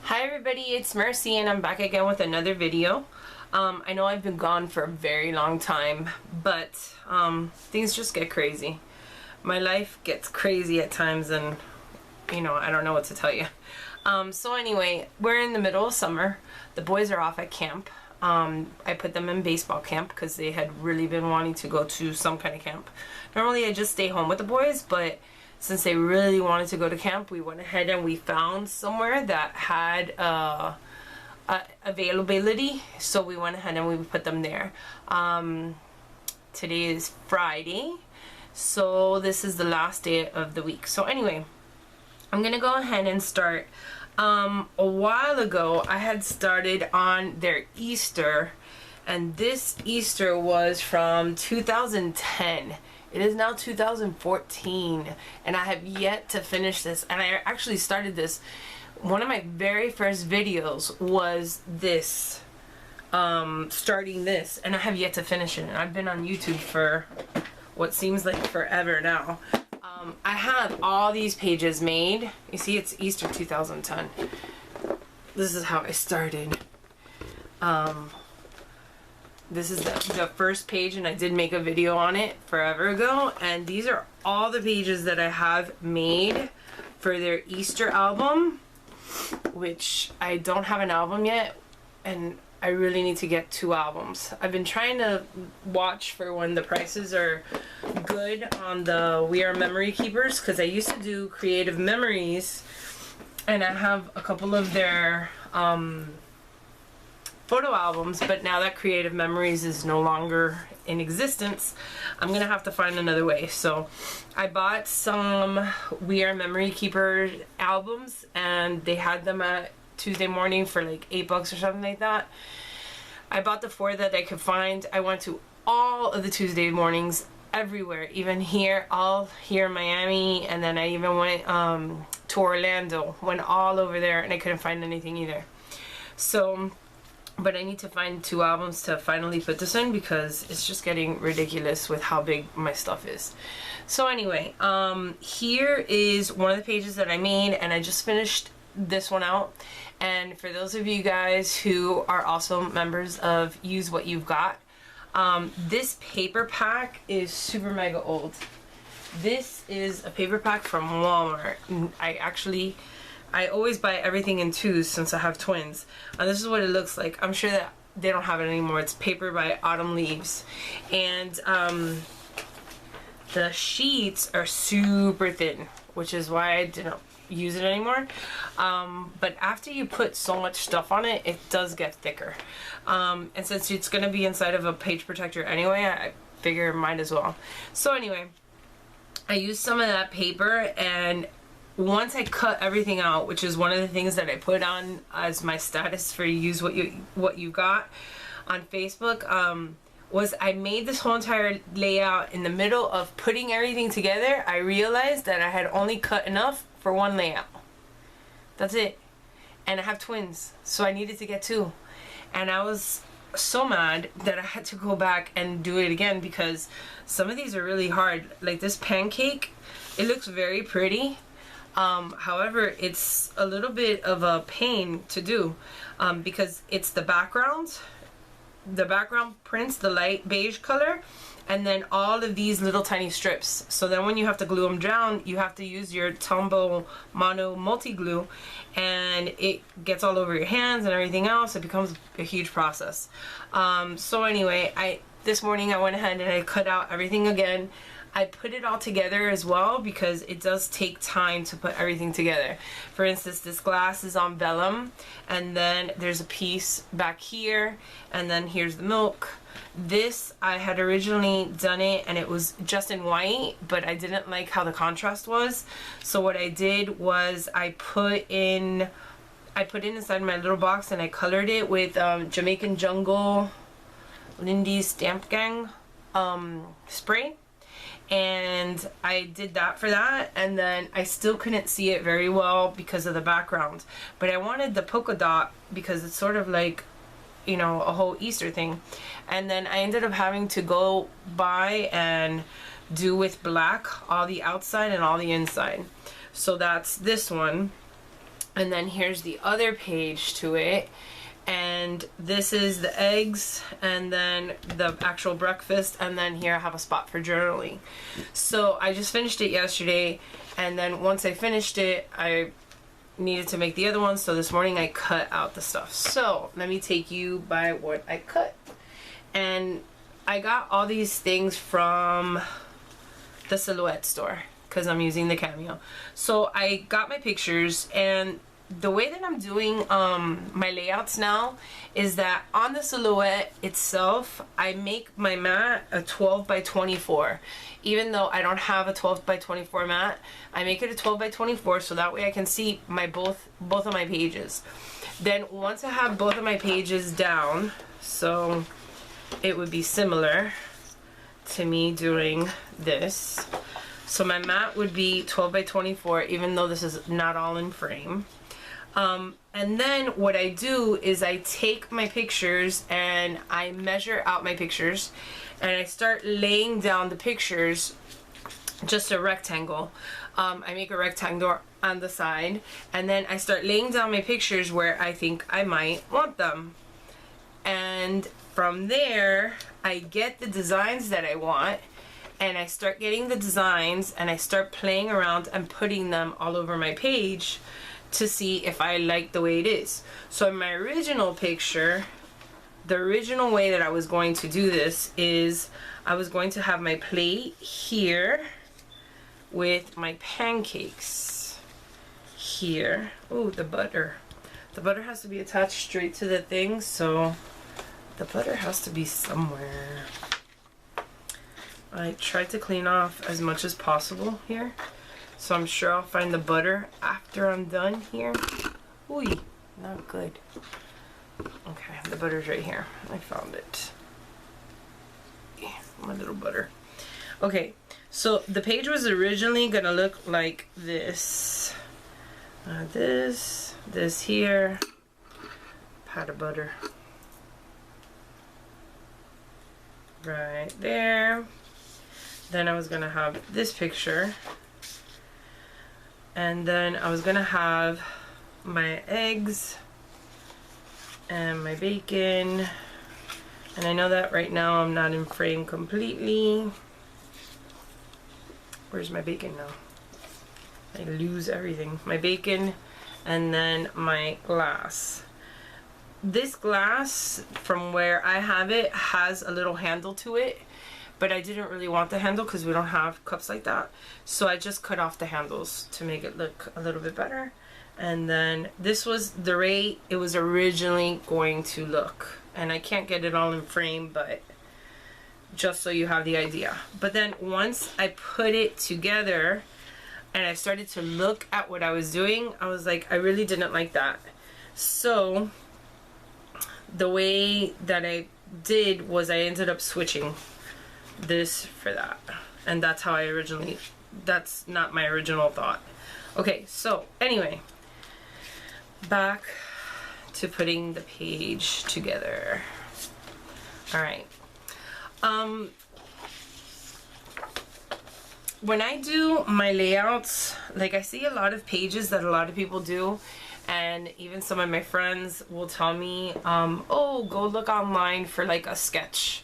Hi everybody, it's Mercy and I'm back again with another video. I know I've been gone for a very long time, but things just get crazy. My life gets crazy at times and I don't know what to tell you. So anyway, we're in the middle of summer. The boys are off at camp. I put them in baseball camp because they had really been wanting to go to some kind of camp. Normally I just stay home with the boys, but since they really wanted to go to camp, we went ahead and we found somewhere that had availability, so we went ahead and we put them there. Today is Friday, so this is the last day of the week. So anyway, I'm gonna go ahead and start. A while ago I had started on their Easter, and this Easter was from 2010. It is now 2014 and I have yet to finish this, and I actually started this. One of my very first videos was this, starting this, and I have yet to finish it. And I've been on YouTube for what seems like forever now. I have all these pages made. You see, it's Easter 2010. This is how I started. This is the first page, and I did make a video on it forever ago, and these are all the pages that I have made for their Easter album, which I don't have an album yet, and I really need to get 2 albums. I've been trying to watch for when the prices are good on the We Are Memory Keepers, because I used to do Creative Memories, and I have a couple of their photo albums, but now that Creative Memories is no longer in existence, I'm gonna have to find another way. So I bought some We Are Memory Keeper albums, and they had them at Tuesday Morning for like $8 or something like that. I bought the 4 that I could find. I went to all of the Tuesday Mornings everywhere, even here, all here in Miami, and then I even went to Orlando, went all over there, and I couldn't find anything either. So but I need to find 2 albums to finally put this in, because it's just getting ridiculous with how big my stuff is. So anyway, here is one of the pages that I made, and I just finished this one out. And for those of you guys who are also members of Use What You've Got, this paper pack is super mega old. This is a paper pack from Walmart. I always buy everything in 2s since I have twins. This is what it looks like. I'm sure that they don't have it anymore. It's Paper by Autumn Leaves. And the sheets are super thin, which is why I didn't use it anymore. But after you put so much stuff on it, it does get thicker. And since it's going to be inside of a page protector anyway, I figure might as well. So anyway, I used some of that paper, and once I cut everything out, which is one of the things that I put on as my status for Use What You Got on Facebook, was I made this whole entire layout. In the middle of putting everything together, I realized that I had only cut enough for 1 layout. That's it. And I have twins, so I needed to get 2. And I was so mad that I had to go back and do it again, because some of these are really hard. Like this pancake, it looks very pretty. However, it's a little bit of a pain to do, because it's the background prints the light beige color, and then all of these little tiny strips. So then when you have to glue them down, you have to use your Tombow Mono Multi Glue, and it gets all over your hands and everything else. It becomes a huge process. So anyway, this morning I went ahead and I cut out everything again. I put it all together as well, because it does take time to put everything together. For instance, this glass is on vellum, and then there's a piece back here, and then here's the milk. This, I had originally done it and it was just in white, but I didn't like how the contrast was. So what I did was I put it inside my little box, and I colored it with Jamaican Jungle Lindy's Stamp Gang spray. And I did that for that, and then I still couldn't see it very well because of the background, but I wanted the polka dot because it's sort of like, you know, a whole Easter thing. And then I ended up having to go by and do with black all the outside and all the inside. So that's this one. And then here's the other page to it. And this is the eggs, and then the actual breakfast, and then here I have a spot for journaling. So I just finished it yesterday, and then once I finished it, I needed to make the other one, so this morning I cut out the stuff. So let me take you by what I cut. And I got all these things from the Silhouette store because I'm using the Cameo. So I got my pictures, and the way that I'm doing my layouts now is that on the Silhouette itself, I make my mat a 12 by 24. Even though I don't have a 12 by 24 mat, I make it a 12 by 24 so that way I can see my both of my pages. Then once I have both of my pages down, so it would be similar to me doing this. So my mat would be 12 by 24, even though this is not all in frame. And then what I do is I take my pictures and I measure out my pictures, and I start laying down the pictures, just a rectangle. I make a rectangle on the side, and then I start laying down my pictures where I think I might want them. And from there, I get the designs that I want, and I start getting the designs, and I start playing around and putting them all over my page to see if I like the way it is. So in my original picture, the original way that I was going to do this is I was going to have my plate here with my pancakes here. Oh, the butter. The butter has to be attached straight to the thing, so the butter has to be somewhere. I tried to clean off as much as possible here, so I'm sure I'll find the butter after I'm done here. Ooh, not good. Okay, the butter's right here. I found it. Yeah, my little butter. Okay, so the page was originally gonna look like this. This here, pat of butter. Right there. Then I was gonna have this picture. And then I was gonna have my eggs and my bacon. And I know that right now I'm not in frame completely. Where's my bacon now? I lose everything. My bacon and then my glass. This glass, from where I have it, has a little handle to it, but I didn't really want the handle because we don't have cups like that. So I just cut off the handles to make it look a little bit better. And then this was the way it was originally going to look. And I can't get it all in frame, but just so you have the idea. But then once I put it together and I started to look at what I was doing, I was like, I really didn't like that. So the way that I did was I ended up switching this for that. And that's how I originally, that's not my original thought. Okay, so anyway, back to putting the page together. All right. When I do my layouts, like I see a lot of pages that a lot of people do, and even some of my friends will tell me, oh, go look online for like a sketch,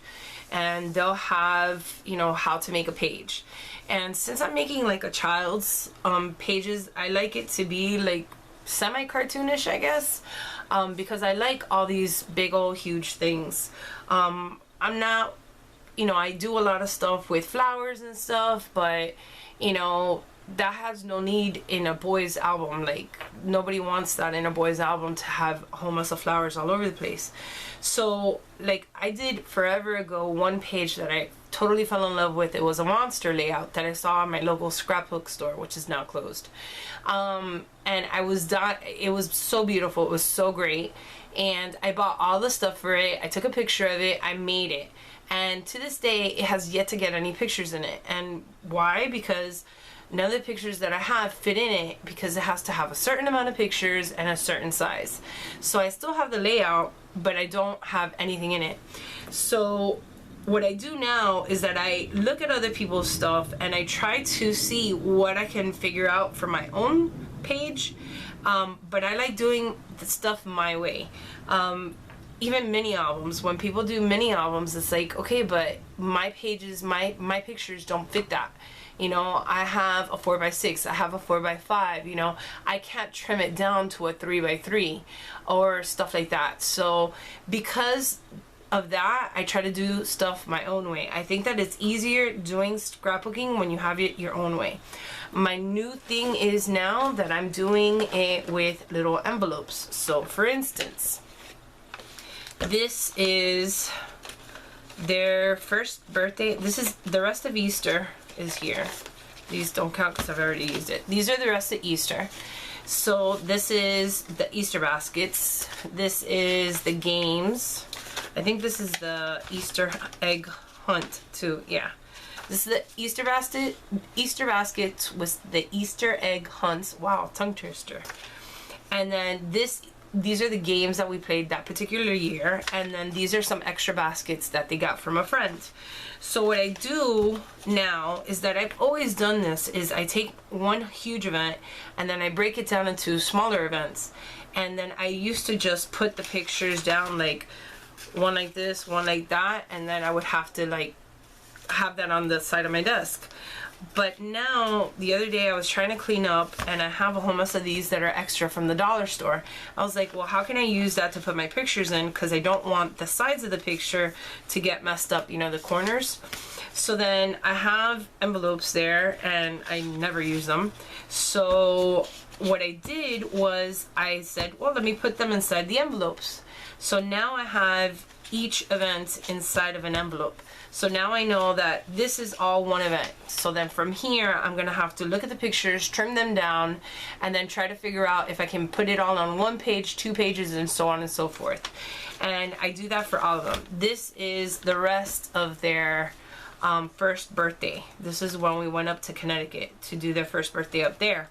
and they'll have, you know, how to make a page. And since I'm making like a child's pages, I like it to be like semi-cartoonish, I guess, because I like all these big old huge things. I'm not, you know, I do a lot of stuff with flowers and stuff, but you know, that has no need in a boys album. Like, nobody wants that in a boys album, to have a whole mess of flowers all over the place. So like, I did forever ago one page that I totally fell in love with. It was a monster layout that I saw in my local scrapbook store, which is now closed. And I was done. It was so beautiful. It was so great. And I bought all the stuff for it. I took a picture of it. I made it. And to this day, it has yet to get any pictures in it. And why? Because none of the pictures that I have fit in it, because it has to have a certain amount of pictures and a certain size. So I still have the layout, but I don't have anything in it. So what I do now is that I look at other people's stuff and I try to see what I can figure out for my own page, But I like doing the stuff my way. Even mini albums, when people do mini albums, it's like, okay, but my pages, my pictures don't fit that. You know, I have a 4x6, I have a 4x5, you know, I can't trim it down to a 3x3 or stuff like that. So because of that, I try to do stuff my own way. I think that it's easier doing scrapbooking when you have it your own way. My new thing is now that I'm doing it with little envelopes. So for instance, this is their first birthday. This is the rest of Easter is here. These don't count because I've already used it. These are the rest of Easter. So this is the Easter baskets. This is the games. I think this is the Easter egg hunt too. Yeah. This is the Easter basket. Easter basket was the Easter egg hunts. Wow, tongue twister. And then these are the games that we played that particular year, and then these are some extra baskets that they got from a friend. So what I do now is that I've always done this is I take one huge event and then I break it down into smaller events, and then I used to just put the pictures down like one like this, one like that, and then I would have to like have that on the side of my desk. But now, the other day I was trying to clean up and I have a whole mess of these that are extra from the dollar store. I was like, well, how can I use that to put my pictures in? Because I don't want the sides of the picture to get messed up, you know, the corners. So then I have envelopes there and I never use them. So what I did was I said, well, let me put them inside the envelopes. So now I have each event inside of an envelope. So now I know that this is all one event. So then from here, I'm gonna have to look at the pictures, trim them down, and then try to figure out if I can put it all on one page, 2 pages, and so on and so forth. And I do that for all of them. This is the rest of their first birthday. This is when we went up to Connecticut to do their first birthday up there.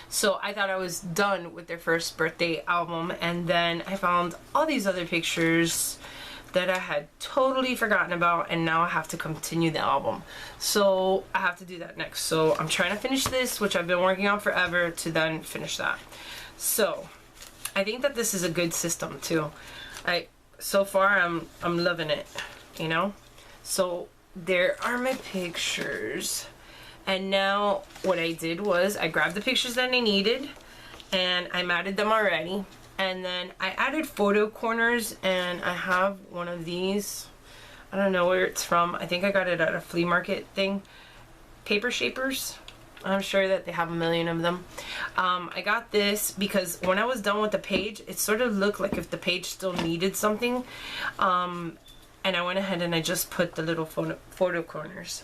So I thought I was done with their first birthday album, and then I found all these other pictures that I had totally forgotten about, and now I have to continue the album. So I have to do that next. So I'm trying to finish this, which I've been working on forever, to then finish that. So I think that this is a good system too. So far I'm loving it, you know? So there are my pictures. And now what I did was I grabbed the pictures that I needed and I matted them already. And then I added photo corners, and I have one of these. I don't know where it's from. I think I got it at a flea market thing. Paper Shapers. I'm sure that they have a million of them. I got this because when I was done with the page, it sort of looked like if the page still needed something. And I went ahead and I just put the little photo corners.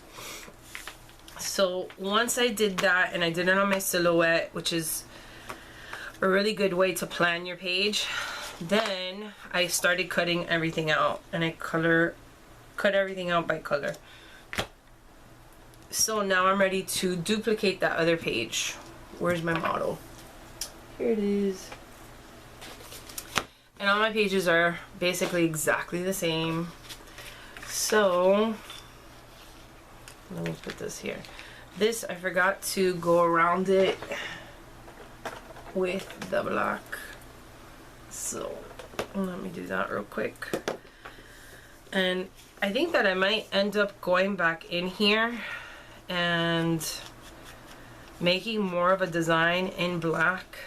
So once I did that, and I did it on my silhouette, which is a really good way to plan your page, then I started cutting everything out, and I cut everything out by color. So now I'm ready to duplicate that other page. Where's my model? Here it is. And all my pages are basically exactly the same. So let me put this here. This, I forgot to go around it with the black. So let me do that real quick. And I think that I might end up going back in here and making more of a design in black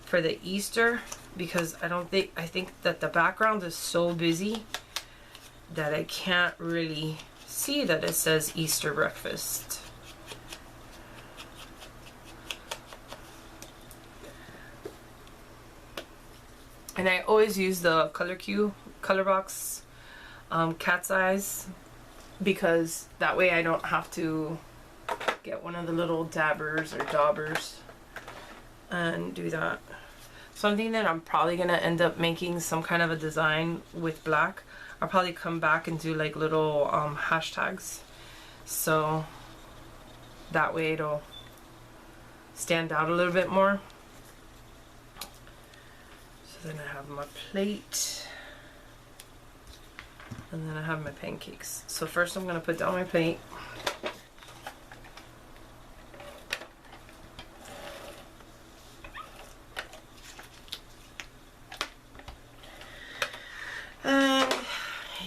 for the Easter, because I think that the background is so busy that I can't really see that it says Easter breakfast. And I always use the color box cat's eyes, because that way I don't have to get one of the little dabbers or daubers and do that. Something that I'm probably gonna end up making some kind of a design with black. I'll probably come back and do like little hashtags, so that way it'll stand out a little bit more. So then I have my plate, and then I have my pancakes. So first I'm gonna put down my plate.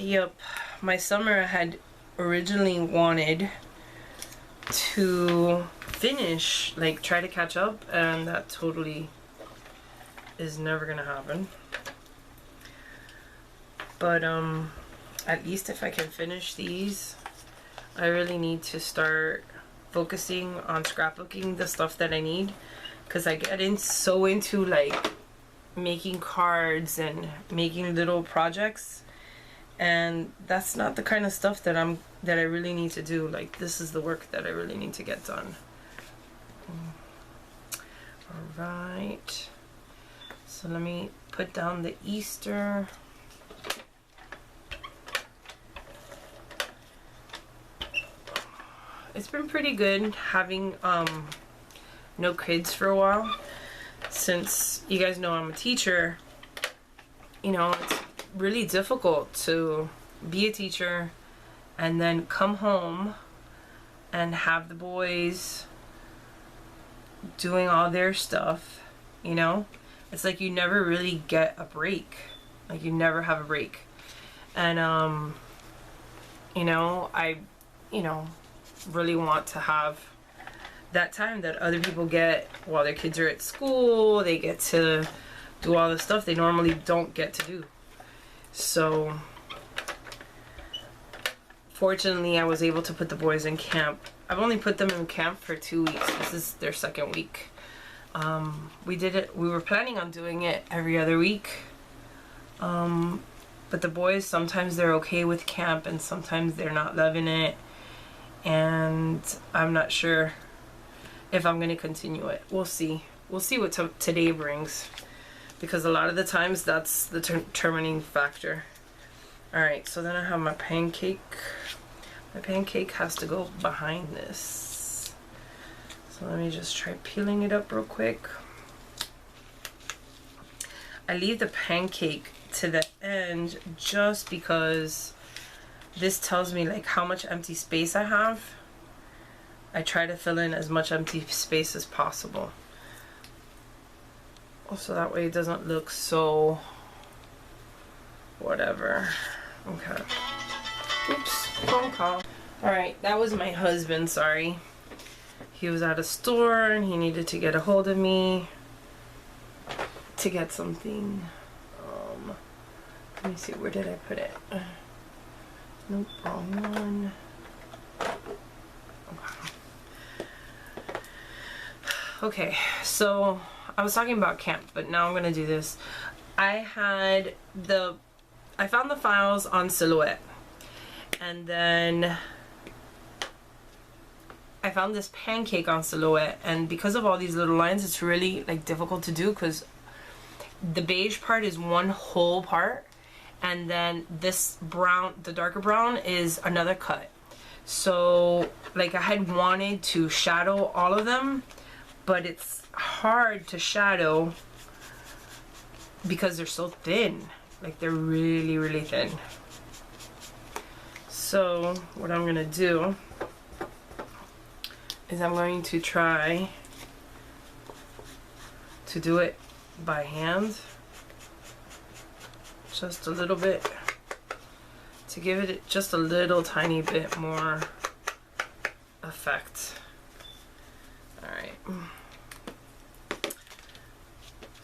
Yep, my summer had originally wanted to finish, like try to catch up, and that totally is never gonna happen. But at least if I can finish these, I really need to start focusing on scrapbooking the stuff that I need, because I get so into like making cards and making little projects, and that's not the kind of stuff that I really need to do. Like, this is the work that I really need to get done. All right, so let me put down the Easter. It's been pretty good having no kids for a while, since you guys know I'm a teacher. You know, it's really difficult to be a teacher and then come home and have the boys doing all their stuff. You know, it's like you never really get a break. Like, you never have a break. And you know, I really want to have that time that other people get while their kids are at school. They get to do all the stuff they normally don't get to do. So fortunately, I was able to put the boys in camp. I've only put them in camp for 2 weeks. This is their second week. We were planning on doing it every other week. But the boys, sometimes they're okay with camp and sometimes they're not loving it. And I'm not sure if I'm going to continue it. We'll see. We'll see what today brings, because a lot of the times that's the determining factor. Alright, so then I have my pancake. My pancake has to go behind this. So let me just try peeling it up real quick. I leave the pancake to the end just because this tells me like how much empty space I have. I try to fill in as much empty space as possible, so that way it doesn't look so whatever. Okay. Oops, phone call. Alright, that was my husband, sorry. He was at a store and he needed to get a hold of me to get something. Let me see, where did I put it? Nope, wrong one. Okay, so I was talking about camp, but now I'm gonna do this. I found the files on Silhouette, and then I found this pancake on Silhouette, and because of all these little lines, it's really like difficult to do, because the beige part is one whole part, and then this brown, the darker brown, is another cut. So like I had wanted to shadow all of them, but it's hard to shadow because they're so thin. Like, they're really, really thin. So what I'm gonna do is I'm going to try to do it by hand, just a little bit, to give it just a little tiny bit more effect. Alright,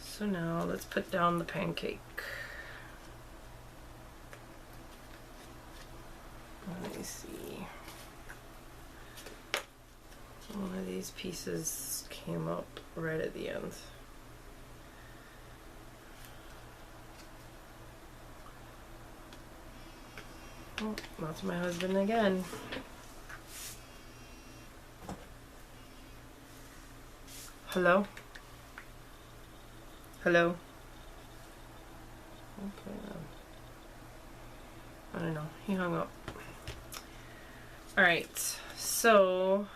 so now let's put down the pancake. Let me see. One of these pieces came up right at the end. Oh, that's my husband again. Hello? Hello? Okay. I don't know. He hung up. Alright, so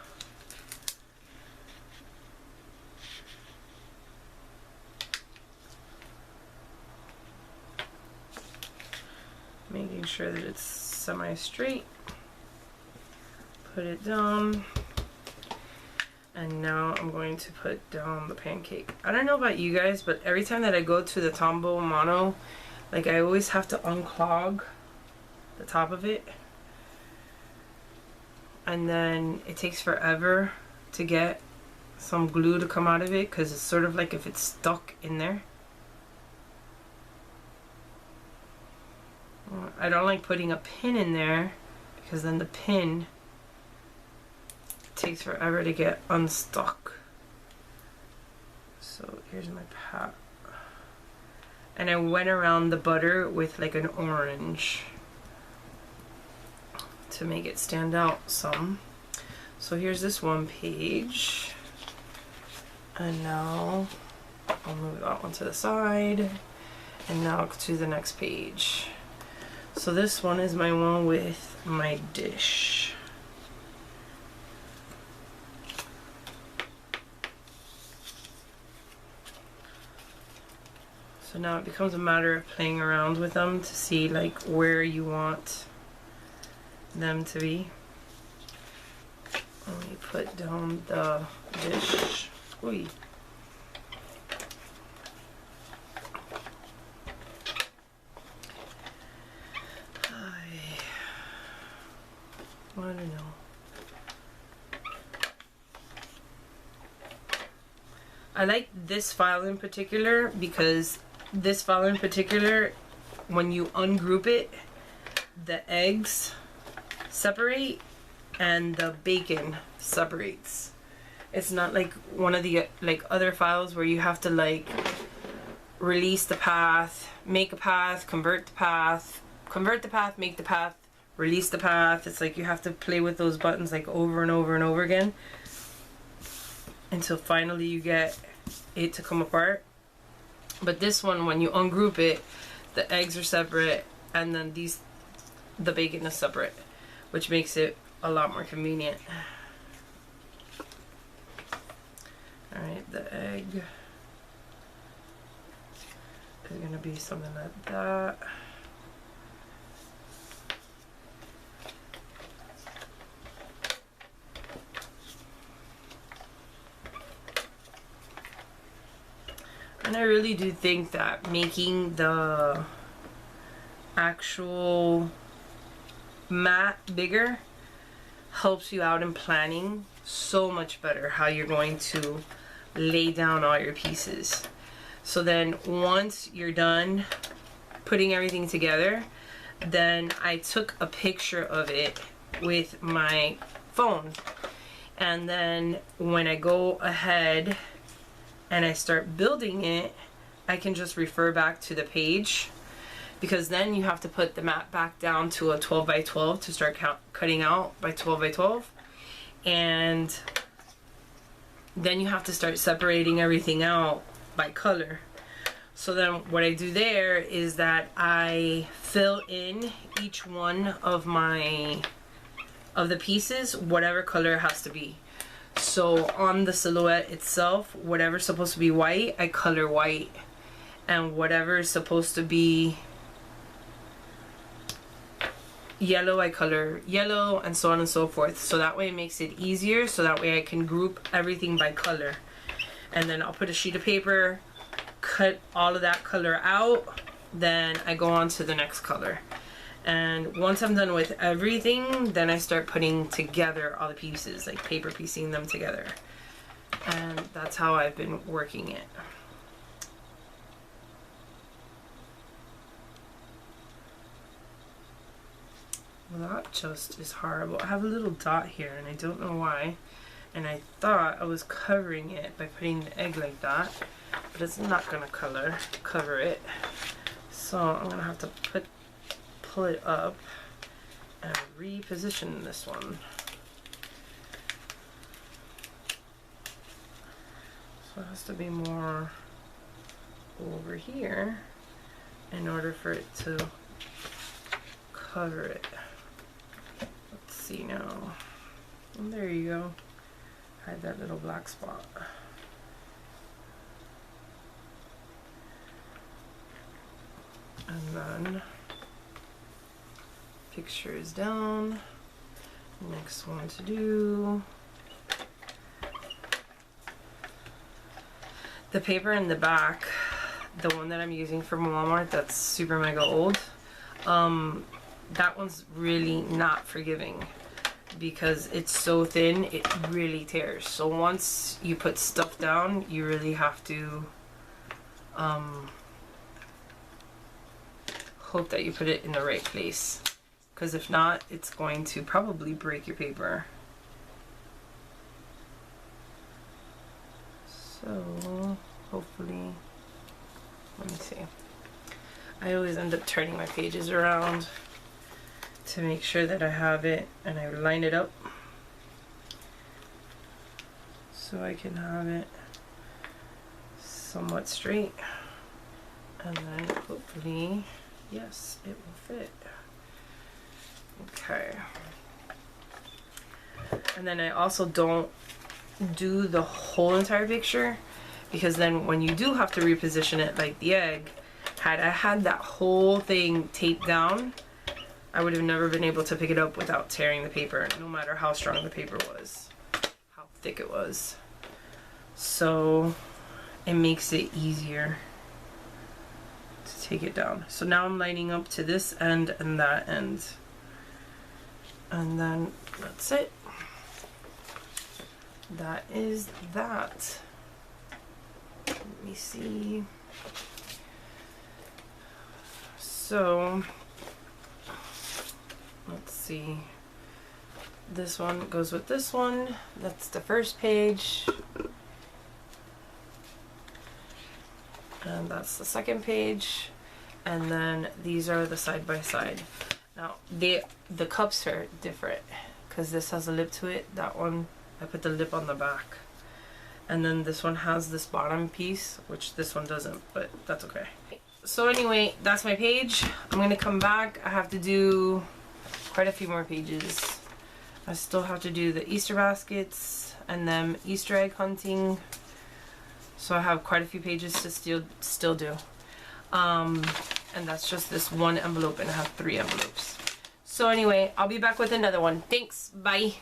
making sure that it's semi-straight. Put it down. And now I'm going to put down the pancake. I don't know about you guys, but every time that I go to the Tombow Mono, like, I always have to unclog the top of it. And then it takes forever to get some glue to come out of it because it's sort of like if it's stuck in there. I don't like putting a pin in there because then the pin takes forever to get unstuck. So here's my pat. And I went around the butter with like an orange to make it stand out some. So here's this one page. And now I'll move that one to the side. And now to the next page. So this one is my one with my dish. So now it becomes a matter of playing around with them to see like where you want them to be. Let me put down the dish. Ooh. I don't know. I like this file in particular because this file in particular, when you ungroup it, the eggs separate and the bacon separates. It's not like one of the like other files where you have to like release the path, make a path, convert the path, make the path, release the path. It's like you have to play with those buttons like over and over and over again until finally you get it to come apart. But this one, when you ungroup it, the eggs are separate and then the bacon is separate, which makes it a lot more convenient. Alright, the egg is gonna be something like that. And I really do think that making the actual mat bigger helps you out in planning so much better how you're going to lay down all your pieces. So then once you're done putting everything together, then I took a picture of it with my phone. And then when I go ahead and I start building it, I can just refer back to the page, because then you have to put the mat back down to a 12 by 12 to start cutting out by 12 by 12. And then you have to start separating everything out by color. So then what I do there is that I fill in each one of the pieces whatever color it has to be. So on the silhouette itself, whatever's supposed to be white, I color white, and whatever is supposed to be yellow, I color yellow, and so on and so forth. So that way it makes it easier, so that way I can group everything by color. And then I'll put a sheet of paper, cut all of that color out, then I go on to the next color. And once I'm done with everything, then I start putting together all the pieces, like paper piecing them together. And that's how I've been working it. Well, that just is horrible. I have a little dot here and I don't know why. And I thought I was covering it by putting the egg like that, but it's not gonna cover it. So I'm gonna have to pull it up and reposition this one. So it has to be more over here in order for it to cover it. Let's see now. And there you go. Hide that little black spot. And then picture is down. Next one to do. The paper in the back, the one that I'm using from Walmart that's super mega old, that one's really not forgiving because it's so thin, it really tears. So once you put stuff down, you really have to hope that you put it in the right place, because if not, it's going to probably break your paper. So hopefully, let me see. I always end up turning my pages around to make sure that I have it, and I line it up so I can have it somewhat straight, and then hopefully, yes, it will fit. Okay. And then I also don't do the whole entire picture, because then when you do have to reposition it like the egg, had I had that whole thing taped down, I would have never been able to pick it up without tearing the paper, no matter how strong the paper was, how thick it was. So it makes it easier to take it down. So now I'm lining up to this end and that end, and then that's it. That is that. Let me see. So let's see. This one goes with this one. That's the first page. And that's the second page. And then these are the side by side. Now the cups are different because this has a lip to it. That one, I put the lip on the back. And then this one has this bottom piece, which this one doesn't, but that's okay. So anyway, that's my page. I'm gonna come back. I have to do quite a few more pages. I still have to do the Easter baskets and then Easter egg hunting. So I have quite a few pages to still do. And that's just this one envelope, and I have 3 envelopes. So anyway, I'll be back with another one. Thanks, bye.